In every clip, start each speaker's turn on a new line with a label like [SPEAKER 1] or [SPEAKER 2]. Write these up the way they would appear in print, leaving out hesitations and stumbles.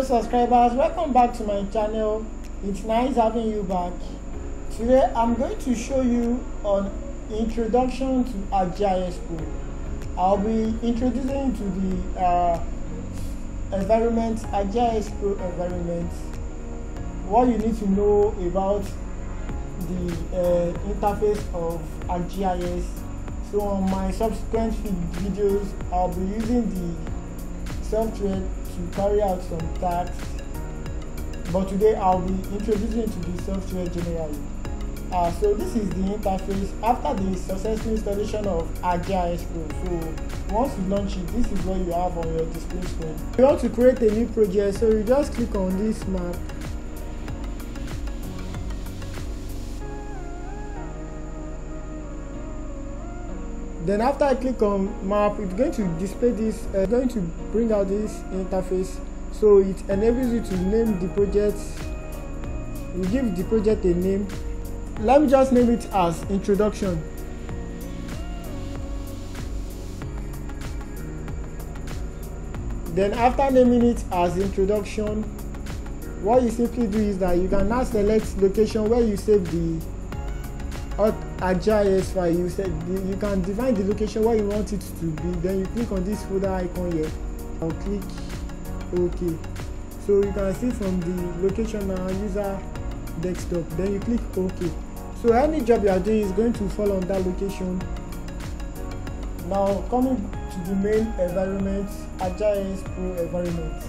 [SPEAKER 1] subscribers, welcome back to my channel. It's nice having you back. Today I'm going to show you on introduction to ArcGIS Pro. I'll be introducing to the environment, ArcGIS Pro environment, what you need to know about the interface of ArcGIS. So on my subsequent videos I'll be using the software to carry out some tasks, but today I'll be introducing to the software generally. So this is the interface after the successful installation of ArcGIS Pro. So once you launch it, this is what you have on your display screen. You want to create a new project, so you just click on this map. Then after I click on map, it's going to display this, going to bring out this interface. So it enables you to name the project. You give the project a name. Let me just name it as introduction. Then after naming it as introduction, what you simply do is that you can now select location where you save the ArcGIS file. You can define the location where you want it to be. Then you click on this folder icon here. I'll click OK. So you can see from the location now, user desktop. Then you click OK. So any job you are doing is going to fall on that location. Now coming to the main environment, ArcGIS Pro environment.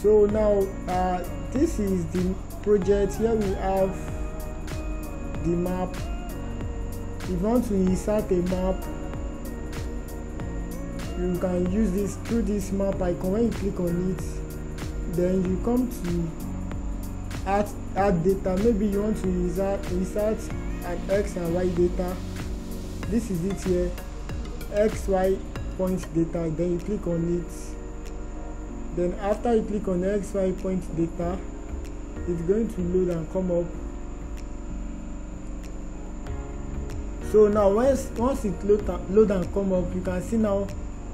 [SPEAKER 1] So now this is the project. Here we have the map. If you want to insert a map, you can use this through this map icon. When you click on it, then you come to add data. Maybe you want to insert an X and Y data. This is it here, XY point data. Then you click on it. Then after you click on XY point data, it's going to load and come up. So now once it load and come up, you can see now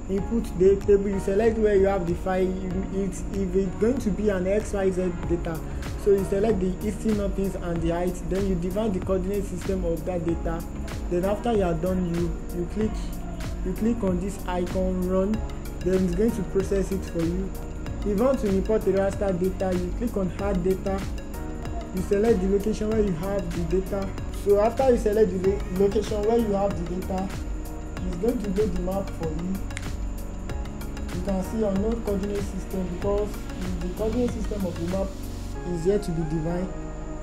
[SPEAKER 1] input the table. You select where you have the file. If it's going to be an XYZ data, so you select the easting, northings and the height. Then you define the coordinate system of that data. Then after you are done, you click on this icon run. Then it's going to process it for you. If you want to import the raster data, you click on add data. You select the location where you have the data. So after you select the location where you have the data, it's going to load the map for you. You can see on no coordinate system because the coordinate system of the map is yet to be defined.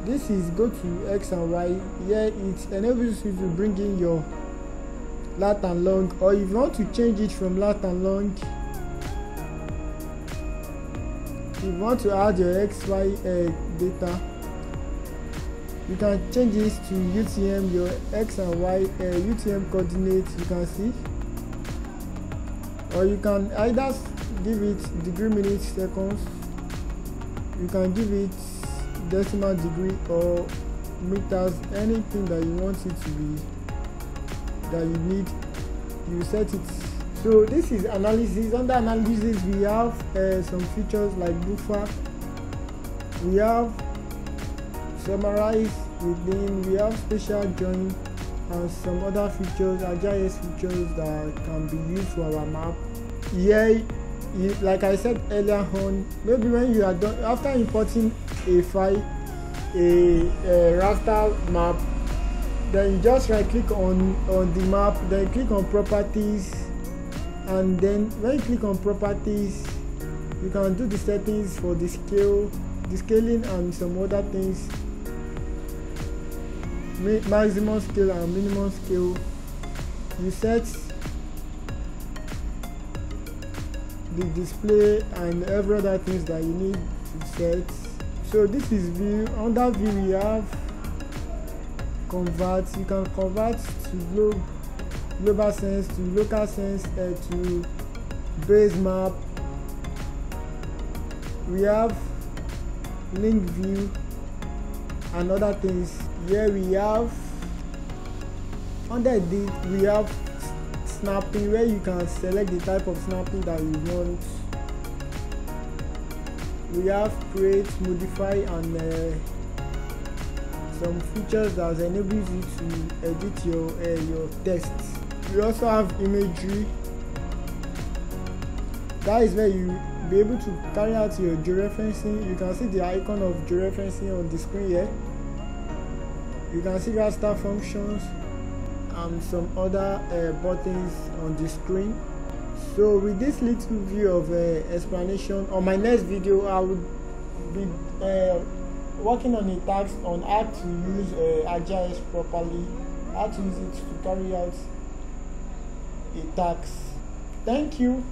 [SPEAKER 1] This is go to X and Y. Here it enables you to bring in your lat and long, or if you want to change it from lat and long, if you want to add your XY data, you can change this to UTM, your X and Y UTM coordinates. You can see, or you can either give it degree, minutes, seconds. You can give it decimal degree or meters, anything that you want it to be, that you need, you set it. So this is analysis. Under analysis we have some features like buffer, we have summarize within, we have special join and some other features, ArcGIS features that can be used for our map. Here, like I said earlier on, maybe when you are done after importing a file, a raster map, then you just right click on the map, then click on properties, and then when you click on properties, you can do the settings for the scale, the scaling and some other things, maximum scale and minimum scale. You set the display and every other things that you need to set. So this is view. Under view we have convert. You can convert to global sense, to local sense, to base map. We have link view and other things. Here we have, under this we have snapping, where you can select the type of snapping that you want. We have create, modify, and some features that enables you to edit your text. We also have imagery. That is where you be able to carry out your georeferencing. You can see the icon of georeferencing on the screen here. You can see raster functions and some other buttons on the screen. So with this little view of explanation, on my next video I will be working on a task on how to use ArcGIS properly, how to use it to carry out a task. Thank you.